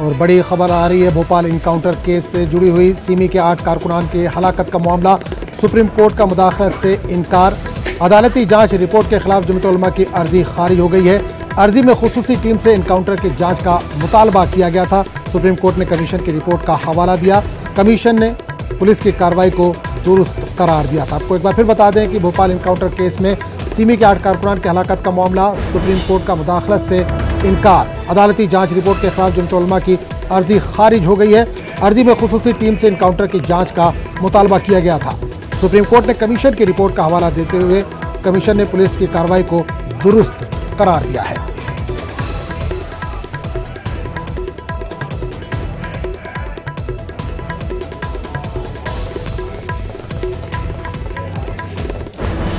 और बड़ी खबर आ रही है भोपाल इनकाउंटर केस से जुड़ी हुई। सिमी के 8 कारकुनान के हलाकत का मामला, सुप्रीम कोर्ट का मुदाखलत से इनकार। अदालती जांच रिपोर्ट के खिलाफ जमीयत उलमा की अर्जी खारिज हो गई है। अर्जी में खुसूसी टीम से इनकाउंटर की जांच का मुतालबा किया गया था। सुप्रीम कोर्ट ने कमीशन की रिपोर्ट का हवाला दिया। कमीशन ने पुलिस की कार्रवाई को दुरुस्त करार दिया था। आपको एक बार फिर बता दें कि भोपाल इनकाउंटर केस में सिमी के 8 कारकुनान के हलाकत का मामला, सुप्रीम कोर्ट का मुदाखलत से इनकार। अदालती जांच रिपोर्ट के खिलाफ जमीयत उलमा की अर्जी खारिज हो गई है। अर्जी में खुसूसी टीम से इनकाउंटर की जांच का मुतालबा किया गया था। सुप्रीम कोर्ट ने कमीशन की रिपोर्ट का हवाला देते हुए कमीशन ने पुलिस की कार्रवाई को दुरुस्त करार दिया है।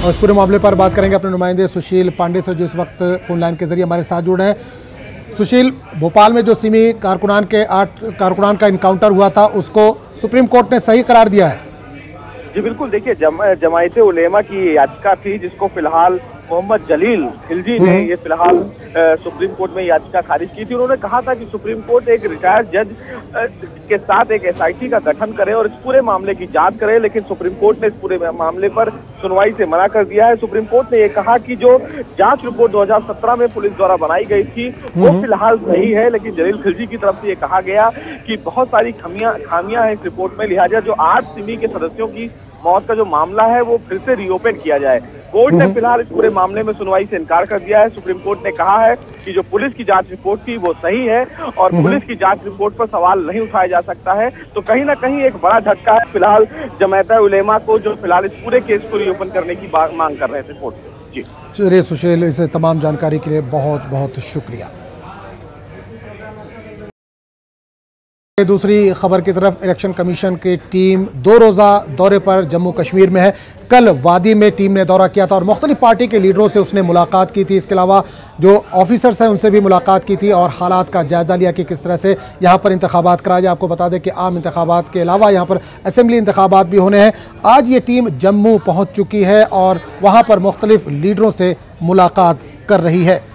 और इस पूरे मामले पर बात करेंगे अपने नुमाइंदे सुशील पांडे से, जो इस वक्त फोन लाइन के जरिए हमारे साथ जुड़ रहे हैं। सुशील, भोपाल में जो सिमी कारकुनान के 8 कारकुनान का इनकाउंटर हुआ था, उसको सुप्रीम कोर्ट ने सही करार दिया है। जी बिल्कुल, देखिए जमायते उलेमा की याचिका थी, जिसको फिलहाल मोहम्मद जलील खिलजी ने ये फिलहाल सुप्रीम कोर्ट में याचिका खारिज की थी। उन्होंने कहा था कि सुप्रीम कोर्ट एक रिटायर्ड जज के साथ एक SIT का गठन करे और इस पूरे मामले की जांच करे, लेकिन सुप्रीम कोर्ट ने इस पूरे मामले पर सुनवाई से मना कर दिया है। सुप्रीम कोर्ट ने ये कहा कि जो जांच रिपोर्ट 2017 में पुलिस द्वारा बनाई गई थी वो फिलहाल सही है, लेकिन जलील खिलजी की तरफ से ये कहा गया कि बहुत सारी खामियां हैं इस रिपोर्ट में, लिहाजा जो 8 सिमी के सदस्यों की मौत का जो मामला है वो फिर से रीओपन किया जाए। कोर्ट ने फिलहाल इस पूरे मामले में सुनवाई से इनकार कर दिया है। सुप्रीम कोर्ट ने कहा है कि जो पुलिस की जांच रिपोर्ट थी वो सही है और पुलिस की जांच रिपोर्ट पर सवाल नहीं उठाया जा सकता है। तो कहीं ना कहीं एक बड़ा झटका है फिलहाल जमायत उलेमा को, जो फिलहाल इस पूरे केस को रीओपन करने की मांग कर रहे थे कोर्ट से। जी चलिए सुशील, इस तमाम जानकारी के लिए बहुत बहुत शुक्रिया। दूसरी खबर की तरफ, इलेक्शन कमीशन की टीम 2 रोज़ा दौरे पर जम्मू कश्मीर में है। कल वादी में टीम ने दौरा किया था और मुख्तलिफ पार्टी के लीडरों से उसने मुलाकात की थी। इसके अलावा जो ऑफिसर्स हैं उनसे भी मुलाकात की थी और हालात का जायजा लिया कि किस तरह से यहाँ पर इंतखाबात कराए जाए। आपको बता दें कि आम इंतखाबात के अलावा यहाँ पर असेंबली इंतखाबात भी होने हैं। आज ये टीम जम्मू पहुँच चुकी है और वहाँ पर मुख्तलिफ लीडरों से मुलाकात कर रही है।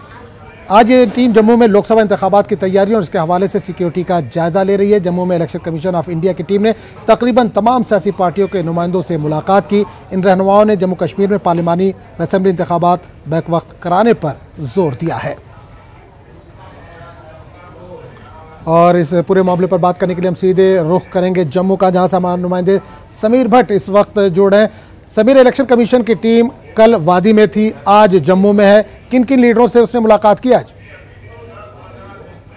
आज ये टीम जम्मू में लोकसभा इंतखाबात की तैयारियों और इसके हवाले से सिक्योरिटी का जायजा ले रही है। जम्मू में इलेक्शन कमीशन ऑफ इंडिया की टीम ने तकरीबन तमाम सियासी पार्टियों के नुमाइंदों से मुलाकात की। इन रहनुमाओं ने जम्मू कश्मीर में पार्लिमानी व असेंबली इंतखाबात बैक वक्त कराने पर जोर दिया है। और इस पूरे मामले पर बात करने के लिए हम सीधे रुख करेंगे जम्मू का, जहाँ से हमारे नुमाइंदे समीर भट्ट इस वक्त जुड़े हैं। समीर, इलेक्शन कमीशन की टीम कल वादी में थी, आज जम्मू में है। किन किन लीडरों से उसने मुलाकात की आज?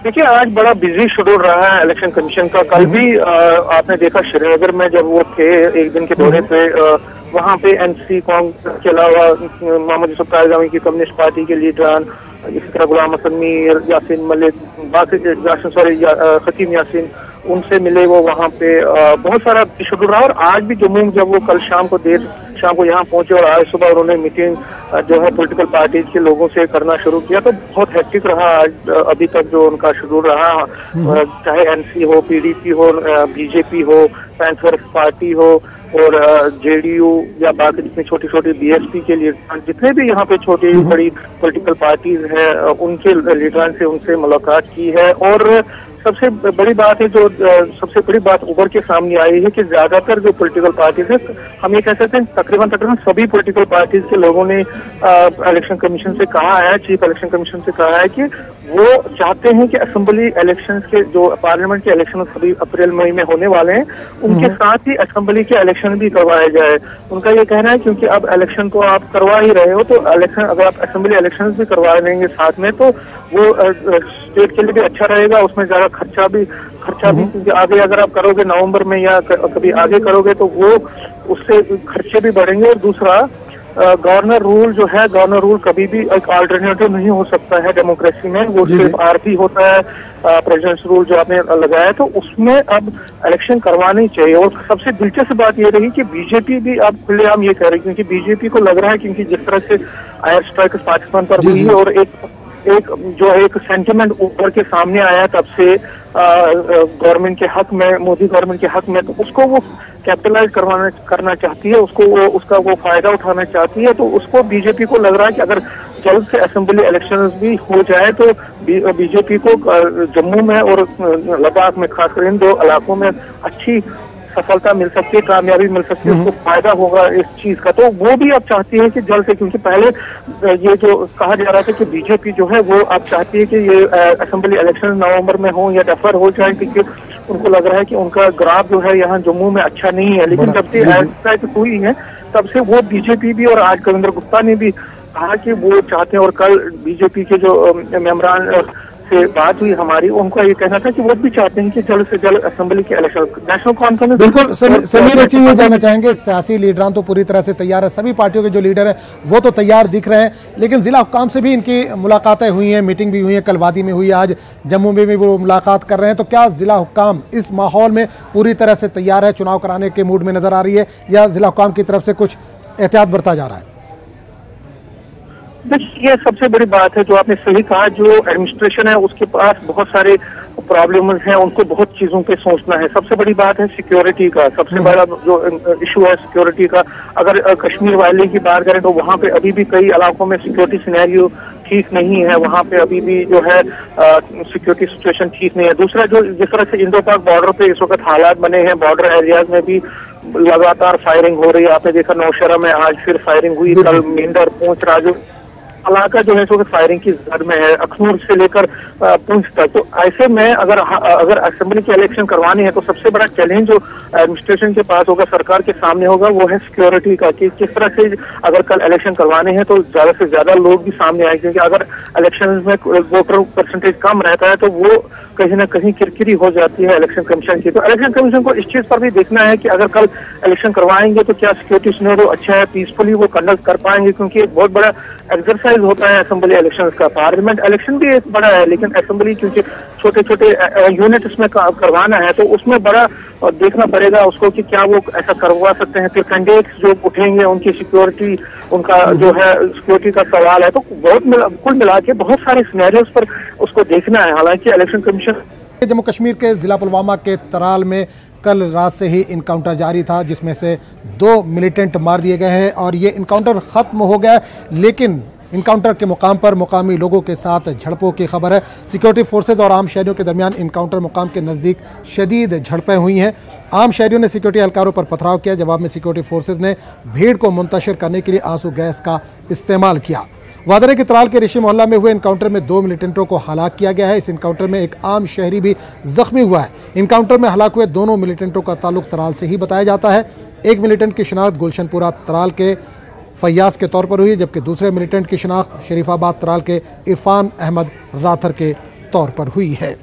देखिए, आज बड़ा बिजी शेड्यूल रहा है इलेक्शन कमीशन का। कल भी आपने देखा श्रीनगर में जब वो थे एक दिन के दौरे पे, वहाँ पे NC कांग्रेस के अलावा मोहम्मद यूसुफ तारगामी की कम्युनिस्ट पार्टी के लीडरान, इसी तरह गुलाम हसन मीर, यासीन मलिक, खतीम यासीन, उनसे मिले वो वहाँ पे। बहुत सारा शेड्यूल रहा और आज भी जम्मू में जब वो कल शाम को यहाँ पहुंचे और आज सुबह उन्होंने मीटिंग जो है पॉलिटिकल पार्टीज के लोगों से करना शुरू किया, तो बहुत हेक्टिक रहा आज अभी तक जो उनका शेड्यूल रहा। चाहे NC हो, PDP हो, BJP हो, पैंथर्स पार्टी हो और JDU या बाकी जितनी छोटी छोटी BSP के लीडर, जितने भी यहाँ पे छोटी बड़ी पॉलिटिकल पार्टीज हैं, उनके लीडरान से उनसे मुलाकात की है। और सबसे बड़ी बात है, जो सबसे बड़ी बात उभर के सामने आई है कि ज्यादातर जो पॉलिटिकल पार्टीज है, हम ये कह सकते हैं तकरीबन सभी पॉलिटिकल पार्टीज के लोगों ने इलेक्शन कमीशन से कहा है, चीफ इलेक्शन कमीशन से कहा है कि वो चाहते हैं कि असेंबली इलेक्शंस के जो पार्लियामेंट के इलेक्शन सभी अप्रैल मई में होने वाले हैं, उनके साथ ही असेंबली के इलेक्शन भी करवाए जाए। उनका ये कहना है क्योंकि अब इलेक्शन को आप करवा ही रहे हो, तो इलेक्शन अगर आप असेंबली इलेक्शन भी करवा लेंगे साथ में, तो वो स्टेट के लिए भी अच्छा रहेगा। उसमें ज्यादा खर्चा भी क्योंकि आगे अगर आप करोगे नवंबर में या कभी आगे करोगे तो वो उससे खर्चे भी बढ़ेंगे। और दूसरा, गवर्नर रूल जो है, गवर्नर रूल कभी भी एक अल्टरनेटिव नहीं हो सकता है डेमोक्रेसी में, वो सिर्फ RP होता है, प्रेसिडेंट्स रूल जो आपने लगाया, तो उसमें अब इलेक्शन करवानी चाहिए। और सबसे दिलचस्प बात ये रही कि BJP भी अब खुलेआम ये कह रही, क्योंकि BJP को लग रहा है क्योंकि जिस तरह से एयर स्ट्राइक पाकिस्तान पर हुई है और एक सेंटिमेंट ऊपर के सामने आया तब से गवर्नमेंट के हक में, मोदी गवर्नमेंट के हक में, तो उसको वो कैपिटलाइज करना चाहती है, उसको उसका वो फायदा उठाना चाहती है। तो उसको BJP को लग रहा है कि अगर जल्द से असेंबली इलेक्शंस भी हो जाए तो बीजेपी को जम्मू में और लद्दाख में खासकर इन दो इलाकों में अच्छी सफलता मिल सकती है, कामयाबी मिल सकती है, उसको फायदा होगा इस चीज का। तो वो भी अब चाहती है कि जल्द से, क्योंकि पहले ये जो कहा जा रहा था कि बीजेपी जो है वो अब चाहती है कि ये असेंबली इलेक्शन नवंबर में हो या डेफर हो जाए, क्योंकि उनको लग रहा है कि उनका ग्राफ जो है यहाँ जम्मू में अच्छा नहीं है। लेकिन जब से ऐसा हुई है तब से वो बीजेपी भी, और आज कविंद्र गुप्ता ने भी कहा कि वो चाहते हैं, और कल बीजेपी के जो मेंबरान से बात हुई हमारी, उनको ये कहना था कि वो भी चाहते हैं कि जल्द से जल्द असेंबली के इलेक्शन नेशनल कॉन्फ्रेंस। बिल्कुल समीर, एक चीज ये जानना चाहेंगे, सियासी लीडरान तो पूरी तरह से तैयार है, सभी पार्टियों के जो लीडर हैं वो तो तैयार दिख रहे हैं, लेकिन जिला हुक्काम से भी इनकी मुलाकातें हुई हैं, मीटिंग भी हुई है, कल वादी में हुई, आज जम्मू में भी वो मुलाकात कर रहे हैं। तो क्या जिला हुक्काम इस माहौल में पूरी तरह से तैयार है, चुनाव कराने के मूड में नजर आ रही है, या जिला हुक्काम की तरफ से कुछ एहतियात बरता जा रहा है? देखिए, ये सबसे बड़ी बात है जो आपने सही कहा, जो एडमिनिस्ट्रेशन है उसके पास बहुत सारे प्रॉब्लम्स हैं, उनको बहुत चीजों पे सोचना है। सबसे बड़ी बात है सिक्योरिटी का, सबसे बड़ा जो इशू है सिक्योरिटी का। अगर कश्मीर वाले की बात करें तो वहाँ पे अभी भी कई इलाकों में सिक्योरिटी सिनेरियो ठीक नहीं है, वहाँ पे अभी भी जो है सिक्योरिटी सिचुएशन ठीक नहीं है। दूसरा, जो जिस तरह से इंडो पाक बॉर्डर पे इस वक्त हालात बने हैं, बॉर्डर एरियाज में भी लगातार फायरिंग हो रही है। आपने देखा नौशहरा में आज फिर फायरिंग हुई, कल मेंढर, पूंछ, राजू इलाका जो है सो फायरिंग की जद में है, अखनूर से लेकर पुंछ तक। तो ऐसे में अगर असेंबली के इलेक्शन करवाने हैं तो सबसे बड़ा चैलेंज जो एडमिनिस्ट्रेशन के पास होगा, सरकार के सामने होगा, वो है सिक्योरिटी का, कि किस तरह से अगर कल इलेक्शन करवाने हैं तो ज्यादा से ज्यादा लोग भी सामने आए। क्योंकि अगर इलेक्शन में वोटर परसेंटेज कम रहता है तो वो कहीं ना कहीं किरकिरी हो जाती है इलेक्शन कमीशन की। तो इलेक्शन कमीशन को इस चीज पर भी देखना है कि अगर कल इलेक्शन करवाएंगे तो क्या सिक्योरिटी सिनेरियो अच्छा है, पीसफुली वो कंडक्ट कर पाएंगे, क्योंकि एक बहुत बड़ा एक्सरसाइज होता है असेंबली इलेक्शंस का। पार्लियामेंट इलेक्शन भी एक बड़ा है, लेकिन असेंबली क्योंकि छोटे छोटे यूनिट इसमें करवाना है तो उसमें बड़ा देखना पड़ेगा उसको कि क्या वो ऐसा करवा सकते हैं। फिर कैंडिडेट्स जो उठेंगे उनकी सिक्योरिटी, उनका जो है सिक्योरिटी का सवाल है। तो बहुत कुल मिला के बहुत सारे सिनेरियोज पर उसको देखना है। हालांकि इलेक्शन कमीशन जम्मू कश्मीर के जिला पुलवामा के तराल में कल रात से ही इनकाउंटर जारी था, जिसमें से 2 मिलिटेंट मार दिए गए हैं और ये इनकाउंटर खत्म हो गया, लेकिन इनकाउंटर के मुकाम पर मुकामी लोगों के साथ झड़पों की खबर है। सिक्योरिटी फोर्सेज और आम शहरियों के दरमियान इनकाउंटर मुकाम के नज़दीक शदीद झड़पें हुई हैं। आम शहरियों ने सिक्योरिटी एहलकारों पर पथराव किया। जवाब में सिक्योरिटी फोर्सेज ने भीड़ को मुंतशिर करने के लिए आंसू गैस का इस्तेमाल किया। वादरे के तराल के ऋषि मोहल्ला में हुए इनकाउंटर में 2 मिलिटेंटों को हलाक किया गया है। इस इनकाउंटर में एक आम शहरी भी जख्मी हुआ है। इनकाउंटर में हलाक हुए दोनों मिलिटेंटों का ताल्लुक तराल से ही बताया जाता है। एक मिलिटेंट की शिनाख्त गुलशनपुरा तराल के फैयाज के तौर पर हुई, जबकि दूसरे मिलिटेंट की शिनाख्त शरीफाबाद तराल के इरफान अहमद राथर के तौर पर हुई है।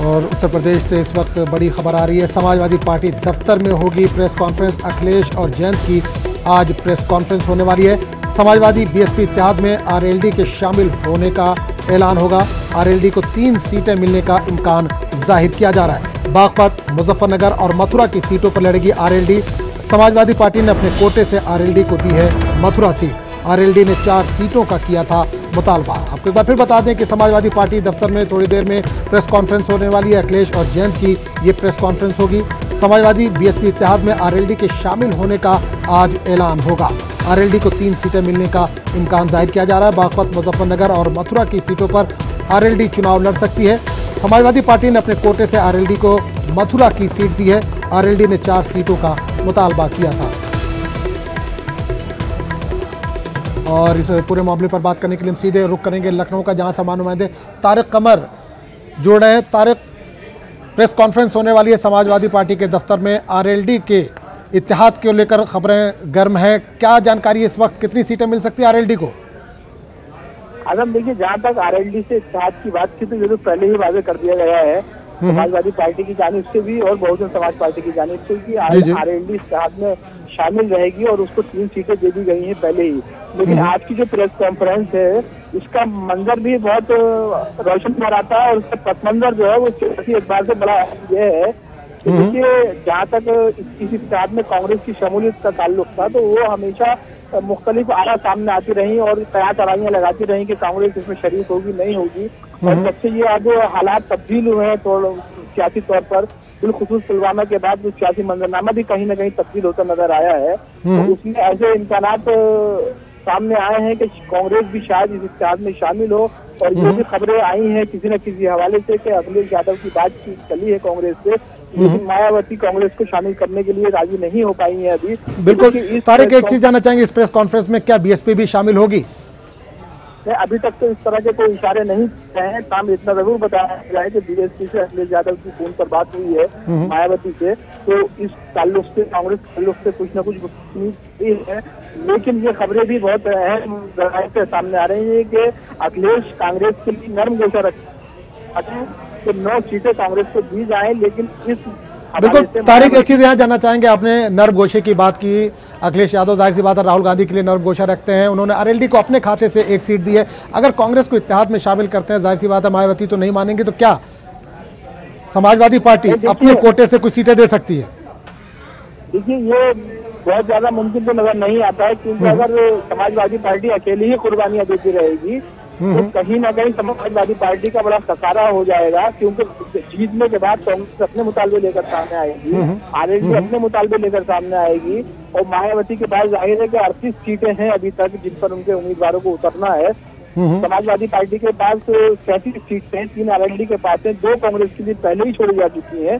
और उत्तर प्रदेश से इस वक्त बड़ी खबर आ रही है। समाजवादी पार्टी दफ्तर में होगी प्रेस कॉन्फ्रेंस। अखिलेश और जयंत की आज प्रेस कॉन्फ्रेंस होने वाली है। समाजवादी बीएसपी इत्तेहाद में आरएलडी के शामिल होने का ऐलान होगा। आरएलडी को 3 सीटें मिलने का इम्कान जाहिर किया जा रहा है। बागपत, मुजफ्फरनगर और मथुरा की सीटों पर लड़ेगी आरएलडी। समाजवादी पार्टी ने अपने कोटे से आरएलडी को दी है मथुरा सीट। आरएलडी ने 4 सीटों का किया था मुतालबा। आपको एक बार फिर बता दें कि समाजवादी पार्टी दफ्तर में थोड़ी देर में प्रेस कॉन्फ्रेंस होने वाली है। अखिलेश और जयंत की ये प्रेस कॉन्फ्रेंस होगी। समाजवादी बीएसपी इत्तेहाद में आरएलडी के शामिल होने का आज ऐलान होगा। आरएलडी को 3 सीटें मिलने का इम्कान जाहिर किया जा रहा है। बागपत, मुजफ्फरनगर और मथुरा की सीटों पर आरएलडी चुनाव लड़ सकती है। समाजवादी पार्टी ने अपने कोटे से आरएलडी को मथुरा की सीट दी है। आरएलडी ने 4 सीटों का मुतालबा किया था। और इस पूरे मामले पर बात करने के लिए हम सीधे रुख करेंगे लखनऊ का, जहां समान नुमाइंदे तारिक कमर जुड़ रहे हैं। तारिक, प्रेस कॉन्फ्रेंस होने वाली है समाजवादी पार्टी के दफ्तर में। आरएलडी के इत्तेहाद को लेकर खबरें गर्म है, क्या जानकारी इस वक्त, कितनी सीटें मिल सकती है आरएलडी को? आजम, देखिए, जहाँ तक आरएलडी से इत्तेहाद की बात की तो ये तो पहले ही वादे कर दिया गया है समाजवादी पार्टी की जानिब से भी और बहुजन समाज पार्टी की जानिब से कि आरएलडी इत्तेहाद में शामिल रहेगी और उसको 3 सीटें दे दी गई हैं पहले ही। लेकिन आज की जो प्रेस कॉन्फ्रेंस है इसका मंजर भी बहुत रोशन नजर आता है और उसका पथ मंजर जो है वो सियासी एतबार से बड़ा ये है। देखिए, जहाँ तक इस इत्तेहाद में कांग्रेस की शमूलियत का ताल्लुक था तो वो हमेशा मुख्तलिफ आरा सामने आती रही और कया तराइयाँ लगाती रही कि कांग्रेस इसमें शरीक होगी नहीं होगी। और जब से ये अब हालात तब्दील हुए हैं तो सियासी तौर पर बिलखुसूस पुलवामा के बाद जो सियासी मंजरनामा भी कहीं ना कहीं तब्दील होता नजर आया है, तो उसमें ऐसे इम्कानात सामने आए हैं कि कांग्रेस भी शायद इस इत्तेहाद में शामिल हो। और ये भी खबरें आई हैं किसी न किसी हवाले से कि अखिलेश यादव की बातचीत चली है कांग्रेस से, लेकिन मायावती कांग्रेस को शामिल करने के लिए राजी नहीं हो पाई है अभी। बिल्कुल तारिक, एक चीज जानना चाहेंगे, इस प्रेस कॉन्फ्रेंस में क्या बीएसपी भी शामिल होगी? अभी तक तो इस तरह के कोई इशारे नहीं किए हैं। काम इतना जरूर बताया गया है कि बीएसपी से अखिलेश यादव की फोन पर बात हुई है मायावती से, तो इस ताल्लुक से कांग्रेस ताल्लुक से कुछ न कुछ हुई है। लेकिन ये खबरें भी बहुत अहम जराये से सामने आ रही है कि अखिलेश कांग्रेस के लिए नर्म गोशा रखते हैं कि 9 सीटें कांग्रेस को दी जाए, लेकिन इस बिल्कुल तारिक, एक चीज यहाँ जानना चाहेंगे, आपने नर्म गोशे की बात की। अखिलेश यादव जाहिर सी बात है राहुल गांधी के लिए नर्म गोशा रखते हैं, उन्होंने आरएलडी को अपने खाते से 1 सीट दी है। अगर कांग्रेस को इत्तेहाद में शामिल करते हैं, जाहिर सी बात है मायावती तो नहीं मानेंगे, तो क्या समाजवादी पार्टी अपने कोटे से कुछ सीटें दे सकती है? देखिए, ये बहुत ज्यादा मुमकिन तो नजर नहीं आता है, क्योंकि अगर समाजवादी पार्टी अकेली ही कुर्बानियां देती रहेगी तो कहीं ना कहीं समाजवादी पार्टी का बड़ा खसारा हो जाएगा, क्योंकि जीतने के बाद कांग्रेस अपने मुतालबे लेकर सामने आएगी, आरएलडी अपने मुतालबे लेकर सामने आएगी, और मायावती के पास जाहिर है कि 38 सीटें हैं अभी तक जिन पर उनके उम्मीदवारों को उतरना है। समाजवादी पार्टी के पास 37 सीटें हैं, 3 आरएलडी के पास है, 2 कांग्रेस के लिए पहले ही छोड़ी जा चुकी है।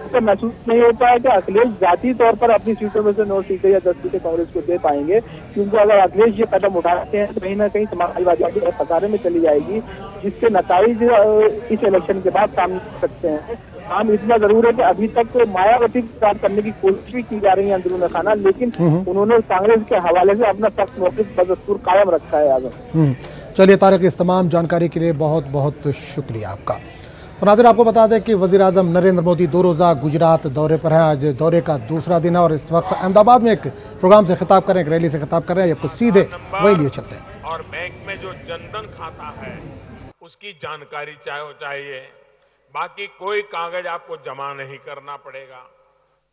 तो महसूस नहीं होता है कि अखिलेश जाती तौर पर अपनी सीटों में से 9 सीटें या 10 सीटें कांग्रेस को दे पाएंगे, क्योंकि अगर अखिलेश ये कदम उठाते हैं तो कहीं ना कहीं समाजवादी पार्टी खसारे में चली जाएगी, जिसके नताइज इस इलेक्शन के बाद सामने आ सकते हैं। हम इतना जरूर है कि अभी तक मायावती को साथ करने की कोशिश भी की जा रही है अंदरूनी खाना, लेकिन उन्होंने कांग्रेस के हवाले से अपना सख्त मौक़िफ़ बदस्तूर कायम रखा है। आगे चलिए तारिक, इस तमाम जानकारी के लिए बहुत बहुत शुक्रिया आपका। तो नाज़रीन, आपको बता दें कि वज़ीर आज़म नरेंद्र मोदी 2 रोज़ा गुजरात दौरे पर हैं। आज दौरे का दूसरा दिन है और इस वक्त अहमदाबाद में एक प्रोग्राम से खिताब कर रहे हैं, एक रैली से खिताब कर रहे हैं। आपको सीधे वही लिए चलते हैं। और बैंक में जो जनधन खाता है उसकी जानकारी चाहिए, बाकी कोई कागज आपको जमा नहीं करना पड़ेगा।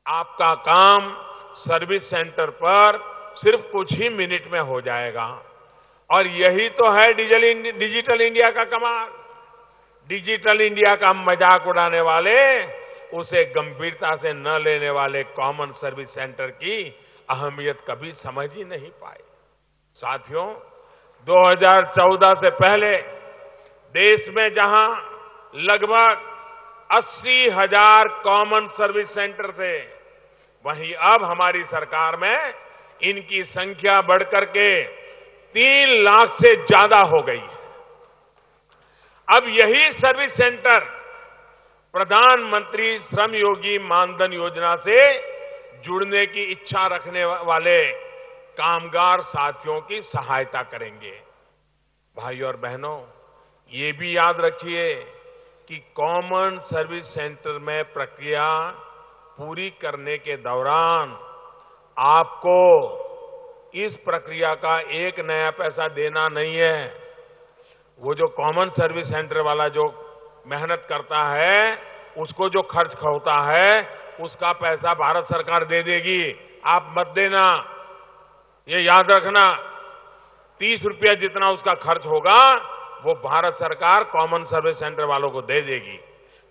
आपका काम सर्विस सेंटर पर सिर्फ कुछ ही मिनट में हो जाएगा। और यही तो है डिजिटल इंडिया का कमाल। डिजिटल इंडिया का मजाक उड़ाने वाले, उसे गंभीरता से न लेने वाले कॉमन सर्विस सेंटर की अहमियत कभी समझ ही नहीं पाए। साथियों, 2014 से पहले देश में जहां लगभग 80,000 कॉमन सर्विस सेंटर थे, वहीं अब हमारी सरकार में इनकी संख्या बढ़कर के 3 लाख से ज्यादा हो गई है। अब यही सर्विस सेंटर प्रधानमंत्री श्रम योगी मानधन योजना से जुड़ने की इच्छा रखने वाले कामगार साथियों की सहायता करेंगे। भाइयों और बहनों, ये भी याद रखिए कि कॉमन सर्विस सेंटर में प्रक्रिया पूरी करने के दौरान आपको इस प्रक्रिया का एक नया पैसा देना नहीं है। वो जो कॉमन सर्विस सेंटर वाला जो मेहनत करता है, उसको जो खर्च होता है, उसका पैसा भारत सरकार दे देगी। आप मत देना, ये याद रखना। 30 रुपया जितना उसका खर्च होगा वो भारत सरकार कॉमन सर्विस सेंटर वालों को दे देगी,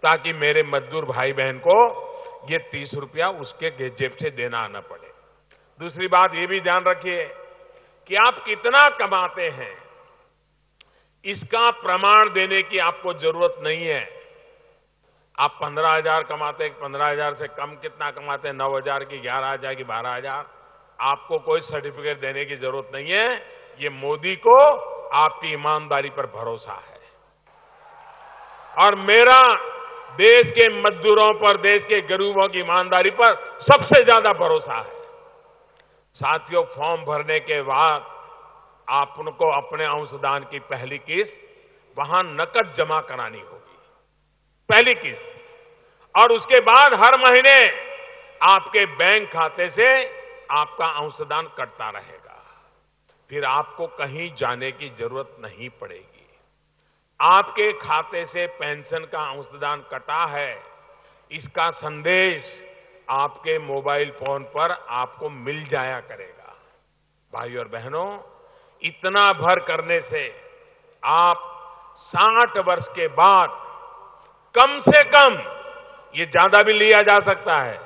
ताकि मेरे मजदूर भाई बहन को ये 30 रुपया उसके जेब से देना न पड़े। दूसरी बात ये भी ध्यान रखिए कि आप कितना कमाते हैं, इसका प्रमाण देने की आपको जरूरत नहीं है। आप 15,000 कमाते हैं, 15,000 से कम कितना कमाते हैं, 9,000 की, 11,000 की, 12,000, आपको कोई सर्टिफिकेट देने की जरूरत नहीं है। ये मोदी को आपकी ईमानदारी पर भरोसा है और मेरा देश के मजदूरों पर, देश के गरीबों की ईमानदारी पर सबसे ज्यादा भरोसा है। साथियों, फॉर्म भरने के बाद आप उनको अपने अंशदान की पहली किस्त वहां नकद जमा करानी होगी, पहली किस्त, और उसके बाद हर महीने आपके बैंक खाते से आपका अंशदान कटता रहेगा। फिर आपको कहीं जाने की जरूरत नहीं पड़ेगी। आपके खाते से पेंशन का अंशदान कटा है, इसका संदेश आपके मोबाइल फोन पर आपको मिल जाया करेगा। भाइयों और बहनों, इतना भर करने से आप 60 वर्ष के बाद कम से कम ये ज्यादा भी लिया जा सकता है,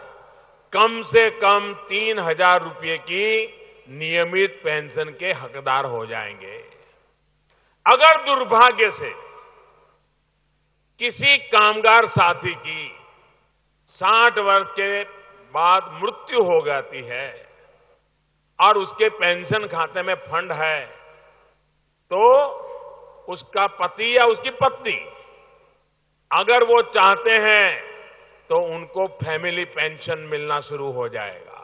कम से कम 3,000 रुपये की नियमित पेंशन के हकदार हो जाएंगे। अगर दुर्भाग्य से किसी कामगार साथी की 60 वर्ष के बाद मृत्यु हो जाती है और उसके पेंशन खाते में फंड है, तो उसका पति या उसकी पत्नी अगर वो चाहते हैं तो उनको फैमिली पेंशन मिलना शुरू हो जाएगा।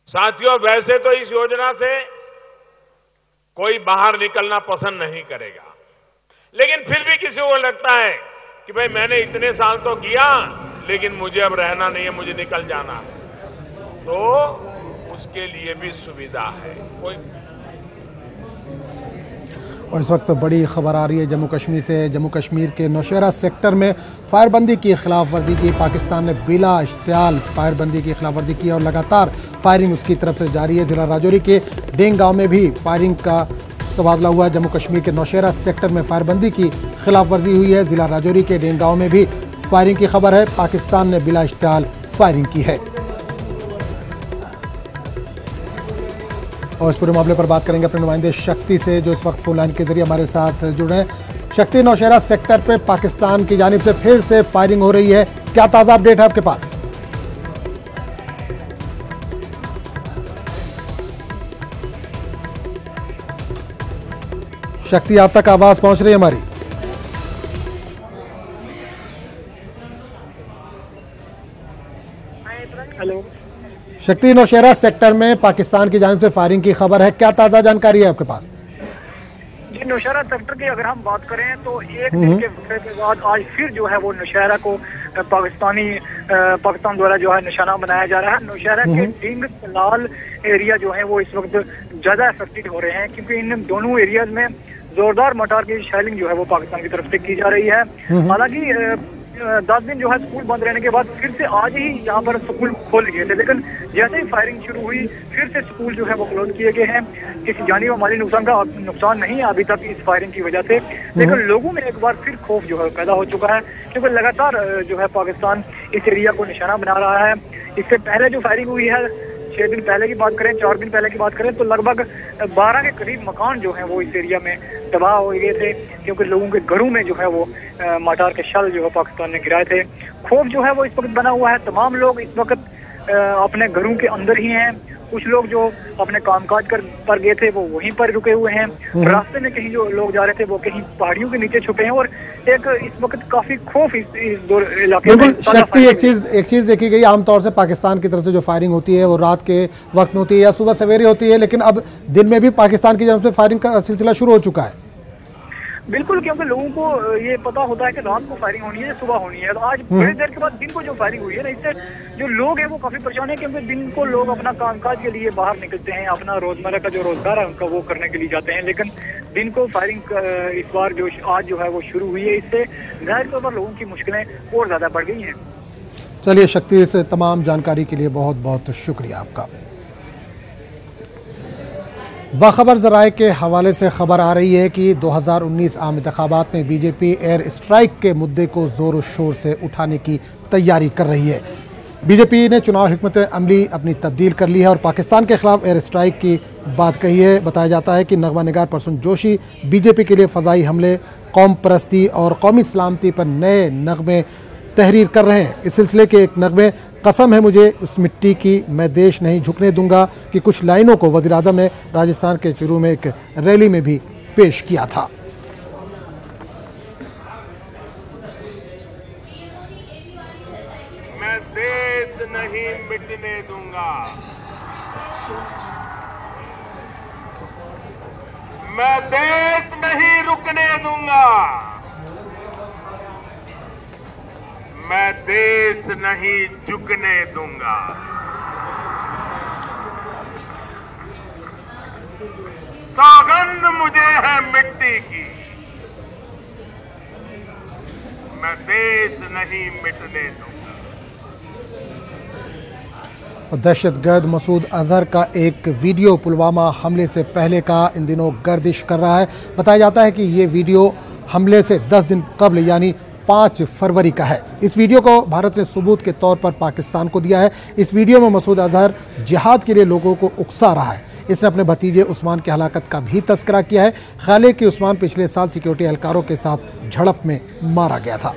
साथियों, वैसे तो इस योजना से कोई बाहर निकलना पसंद नहीं करेगा, लेकिन फिर भी किसी को लगता है कि भाई मैंने इतने साल तो किया, लेकिन मुझे अब रहना नहीं है, मुझे निकल जाना है, तो उसके लिए भी सुविधा है। कोई और इस वक्त बड़ी खबर आ रही है जम्मू कश्मीर से। जम्मू कश्मीर के नौशेरा सेक्टर में फायरबंदी की खिलाफ वर्जी की। पाकिस्तान ने बिला इश्तियाल फायरबंदी की खिलाफ वर्जी की और लगातार फायरिंग उसकी तरफ से जारी है। जिला राजौरी के डेंग गांव में भी फायरिंग का तबादला हुआ। जम्मू कश्मीर के नौशेरा सेक्टर में फायरबंदी की खिलाफ वर्जी हुई है। जिला राजौरी के डेंग गांव में भी फायरिंग की खबर है। पाकिस्तान ने बिला इश्तियाल फायरिंग की है। और इस पूरे मामले पर बात करेंगे अपने नुमाइंदे शक्ति से, जो इस वक्त फोन लाइन के जरिए हमारे साथ जुड़ रहे हैं। शक्ति, नौशेरा सेक्टर पे पाकिस्तान की जानिब से फिर से फायरिंग हो रही है, क्या ताजा अपडेट है आपके पास? शक्ति, आप तक आवाज पहुंच रही है हमारी? हेलो शक्ति, नौशेरा सेक्टर में पाकिस्तान की जानिब से फायरिंग की खबर है, क्या ताजा जानकारी है आपके पास? जी, नौशेरा सेक्टर की अगर हम बात करें तो एक दिन के वक्त के बाद आज फिर जो है वो नौशेरा को पाकिस्तान द्वारा जो है निशाना बनाया जा रहा है। नौशेरा के डिंग लाल एरिया जो है वो इस वक्त ज्यादा अफेक्टेड हो रहे हैं, क्योंकि इन दोनों एरियाज में जोरदार मोर्टार की शेलिंग जो है वो पाकिस्तान की तरफ से की जा रही है। हालांकि 10 दिन जो है स्कूल बंद रहने के बाद फिर से आज ही यहाँ पर स्कूल खोल गए थे, लेकिन जैसे ही फायरिंग शुरू हुई फिर से स्कूल जो है वो क्लोज किए गए हैं। किसी जानी व माली नुकसान नहीं है अभी तक इस फायरिंग की वजह से, लेकिन लोगों में एक बार फिर खौफ जो है पैदा हो चुका है, क्योंकि लगातार जो है पाकिस्तान इस एरिया को निशाना बना रहा है। इससे पहले जो फायरिंग हुई है 6 दिन पहले की बात करें, 4 दिन पहले की बात करें, तो लगभग 12 के करीब मकान जो है वो इस एरिया में तबाह हो गए थे, क्योंकि लोगों के घरों में जो है वो मोर्टार के शल जो है पाकिस्तान ने गिराए थे। खौफ जो है वो इस वक्त बना हुआ है। तमाम लोग इस वक्त अपने घरों के अंदर ही हैं। कुछ लोग जो अपने कामकाज पर गए थे वो वहीं पर रुके हुए हैं। रास्ते में कहीं जो लोग जा रहे थे वो कहीं पहाड़ियों के नीचे छुपे हैं, और एक इस वक्त काफी खौफ इस इलाके में। शक्ति, एक चीज देखी गई, आमतौर से पाकिस्तान की तरफ से जो फायरिंग होती है वो रात के वक्त में होती है या सुबह सवेरे होती है, लेकिन अब दिन में भी पाकिस्तान की तरफ से फायरिंग का सिलसिला शुरू हो चुका है। बिल्कुल, क्योंकि लोगों को ये पता होता है कि रात को फायरिंग होनी है, सुबह होनी है। तो आज बड़ी देर के बाद दिन को जो फायरिंग हुई है ना, इससे जो लोग हैं वो काफी परेशान है, क्योंकि दिन को लोग अपना कामकाज के लिए बाहर निकलते हैं, अपना रोजमर्रा का जो रोजगार है उनका वो करने के लिए जाते हैं, लेकिन दिन को फायरिंग इस बार जो आज जो है वो शुरू हुई है, इससे जाहिर तौर पर लोगों की मुश्किलें और ज्यादा बढ़ गई हैं। चलिए शक्ति, इस तमाम जानकारी के लिए बहुत बहुत शुक्रिया आपका। बाखबर ज़राए के हवाले से खबर आ रही है कि 2019 आम इंतखाबात में बीजेपी एयर स्ट्राइक के मुद्दे को जोर शोर से उठाने की तैयारी कर रही है। बीजेपी ने चुनाव हिकमत अमली अपनी तब्दील कर ली है और पाकिस्तान के खिलाफ एयर स्ट्राइक की बात कही है। बताया जाता है कि नगमा निगार परसुन जोशी बीजेपी के लिए फ़ज़ाई हमले, कौम परस्ती और कौमी सलामती पर नए नगमे तहरीर कर रहे हैं। इस सिलसिले के एक नगमे, कसम है मुझे उस मिट्टी की, मैं देश नहीं झुकने दूंगा, कि कुछ लाइनों को वज़ीर आज़म ने राजस्थान के चूरू में एक रैली में भी पेश किया था। मैं देश नहीं मिटने दूंगा, मैं देश नहीं रुकने दूंगा, मैं देश नहीं झुकने दूंगा। सौगंध मुझे है मिट्टी की, मैं देश नहीं मिटने दूंगा। दहशतगर्द मसूद अजहर का एक वीडियो पुलवामा हमले से पहले का इन दिनों गर्दिश कर रहा है। बताया जाता है कि ये वीडियो हमले से 10 दिन कबल यानी 5 फरवरी का है। इस वीडियो को भारत ने सबूत के तौर पर पाकिस्तान को दिया है। इस वीडियो में मसूद अजहर जिहाद के लिए लोगों को उकसा रहा है। इसने अपने भतीजे उस्मान की हलाकत का भी तस्करा किया है। ख्याल है कि उस्मान पिछले साल सिक्योरिटी एहलकारों के साथ झड़प में मारा गया था।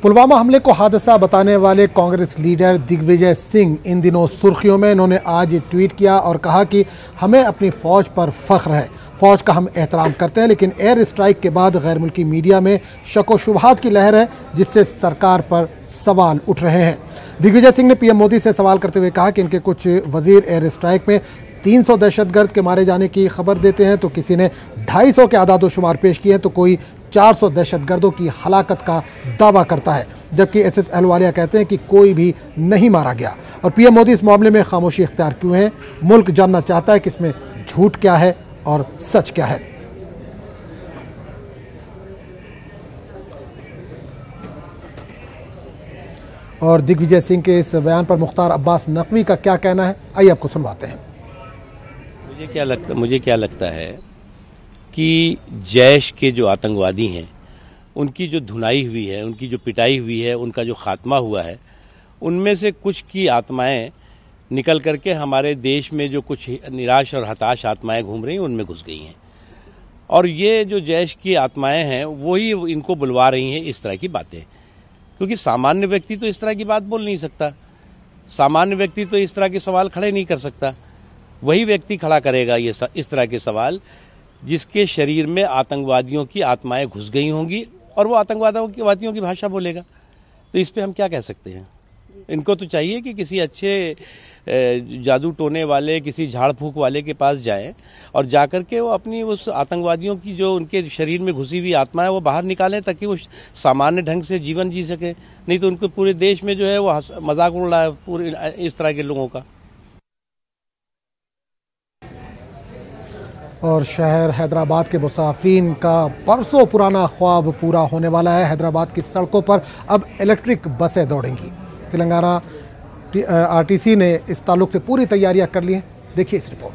पुलवामा हमले को हादसा बताने वाले कांग्रेस लीडर दिग्विजय सिंह इन दिनों सुर्खियों में। इन्होंने आज ट्वीट किया और कहा कि हमें अपनी फौज पर फख्र है, फौज का हम एहतराम करते हैं, लेकिन एयर स्ट्राइक के बाद गैर मुल्की मीडिया में शक व शुबहात की लहर है, जिससे सरकार पर सवाल उठ रहे हैं। दिग्विजय सिंह ने पीएम मोदी से सवाल करते हुए कहा कि इनके कुछ वजीर एयर स्ट्राइक में 300 दहशतगर्द के मारे जाने की खबर देते हैं, तो किसी ने 250 के आदादोशुमार पेश किए, तो कोई 400 दहशतगर्दों की हलाकत का दावा करता है, जबकि एसएस अहलुवालिया कहते हैं कि कोई भी नहीं मारा गया। और पीएम मोदी इस मामले में खामोशी इख्तियार क्यों है? मुल्क जानना चाहता है कि इसमें झूठ क्या है और सच क्या है। और दिग्विजय सिंह के इस बयान पर मुख्तार अब्बास नकवी का क्या कहना है, आइए आपको सुनवाते हैं। मुझे क्या लगता है कि जैश के जो आतंकवादी हैं, उनकी जो धुनाई हुई है, उनकी जो पिटाई हुई है, उनका जो खात्मा हुआ है, उनमें से कुछ की आत्माएं निकल करके हमारे देश में जो कुछ निराश और हताश आत्माएं घूम रही हैं, उनमें घुस गई हैं। और ये जो जैश की आत्माएं हैं, वही इनको बुलवा रही हैं इस तरह की बातें, क्योंकि सामान्य व्यक्ति तो इस तरह की बात बोल नहीं सकता, सामान्य व्यक्ति तो इस तरह के सवाल खड़े नहीं कर सकता। वही व्यक्ति खड़ा करेगा ये इस तरह के सवाल जिसके शरीर में आतंकवादियों की आत्माएं घुस गई होंगी, और वो आतंकवादियों की भाषा बोलेगा। तो इस पे हम क्या कह सकते हैं? इनको तो चाहिए कि किसी अच्छे जादू टोने वाले, किसी झाड़ फूक वाले के पास जाए और जाकर के वो अपनी उस आतंकवादियों की जो उनके शरीर में घुसी हुई आत्मा है वो बाहर निकालें, ताकि वो सामान्य ढंग से जीवन जी सके। नहीं तो उनको पूरे देश में जो है वो मजाक उड़ रहा है पूरे इस तरह के लोगों का। और शहर हैदराबाद के मुसाफिरीन का बरसों पुराना ख्वाब पूरा होने वाला है। हैदराबाद की सड़कों पर अब इलेक्ट्रिक बसें दौड़ेंगी। तेलंगाना आरटीसी ने इस ताल्लुक से पूरी तैयारियां कर ली हैं। देखिए इस report.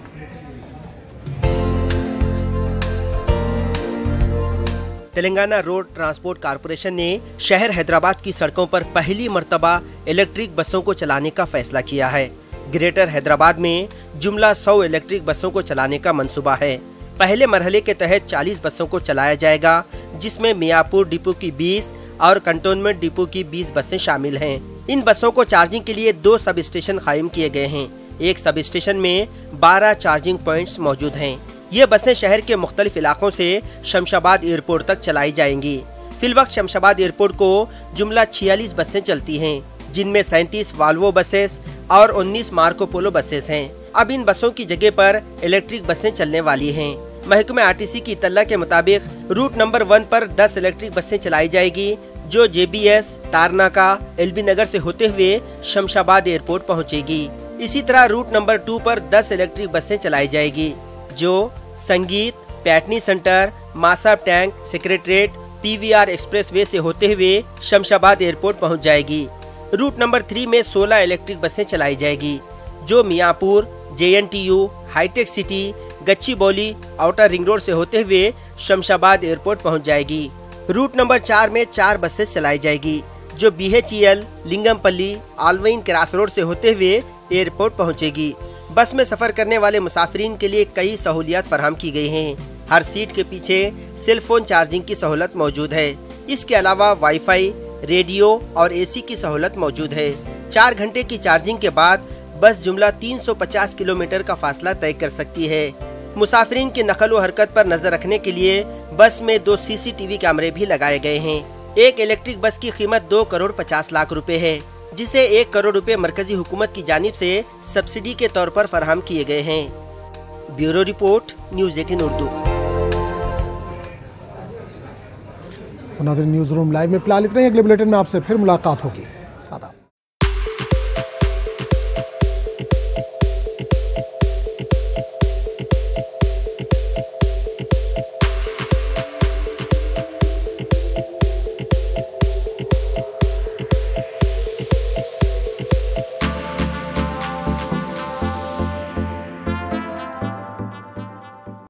Telangana road transport corporation ने शहर हैदराबाद की सड़कों पर पहली मर्तबा इलेक्ट्रिक बसों को चलाने का फैसला किया है। ग्रेटर हैदराबाद में जुमला 100 इलेक्ट्रिक बसों को चलाने का मंसूबा है। पहले मरहले के तहत 40 बसों को चलाया जाएगा, जिसमें मियापुर डिपो की 20 और कंटोनमेंट डिपो की 20 बसें शामिल हैं। इन बसों को चार्जिंग के लिए 2 सब स्टेशन कायम किए गए हैं। एक सब स्टेशन में 12 चार्जिंग पॉइंट्स मौजूद हैं। ये बसें शहर के मुख्तलिफ इलाकों से शमशाबाद एयरपोर्ट तक चलाई जाएंगी। फिलवक्त शमशाबाद एयरपोर्ट को जुमला 46 बसें चलती हैं, जिनमें 37 वाल्वो बसेस और 19 मार्को पोलो बसेस हैं। अब इन बसों की जगह पर इलेक्ट्रिक बसें चलने वाली हैं। महकमे आरटीसी की इत्तला के मुताबिक रूट नंबर 1 पर 10 इलेक्ट्रिक बसें चलाई जाएगी, जो जेबीएस, तारनाका, एलबी नगर से होते हुए शमशाबाद एयरपोर्ट पहुंचेगी। इसी तरह रूट नंबर 2 पर 10 इलेक्ट्रिक बसें चलाई जाएगी, जो Sangeet, Patny centre, Masab tank, secretariat, PVR expressway से होते हुए शमशाबाद एयरपोर्ट पहुंच जाएगी। रूट नंबर 3 में 16 इलेक्ट्रिक बसें चलाई जाएगी, जो मियापुर, जेएनटीयू, हाईटेक City, Gachibowli, outer ring road से होते हुए शमशाबाद एयरपोर्ट पहुंच जाएगी। रूट नंबर 4 में 4 बसेस चलाई जाएगी, जो बीएचईएल, लिंगमपल्ली, आलवइन क्रॉस रोड से होते हुए एयरपोर्ट पहुंचेगी। बस में सफर करने वाले मुसाफिरीन के लिए कई सहूलियात फराहम की गई हैं। हर सीट के पीछे सेल फोन चार्जिंग की सहूलत मौजूद है। इसके अलावा वाईफाई, रेडियो और एसी की सहूलत मौजूद है। 4 घंटे की चार्जिंग के बाद बस जुमला 350 किलोमीटर का फासला तय कर सकती है। मुसाफिरीन की नकल व हरकत पर नजर रखने के लिए बस में 2 सीसीटीवी कैमरे भी लगाए गए हैं। एक इलेक्ट्रिक बस की कीमत 2 करोड़ 50 लाख रुपए है, जिसे 1 करोड़ रुपए मरकजी हुकूमत की जानिब से सब्सिडी के तौर पर फराहम किए गए हैं। Bureau report, news 18 Urdu. तो नाज़रीन, न्यूज़ रूम लाइव में फिलहाल इतना ही। अगले बुलेटिन में आपसे फिर मुलाकात होगी।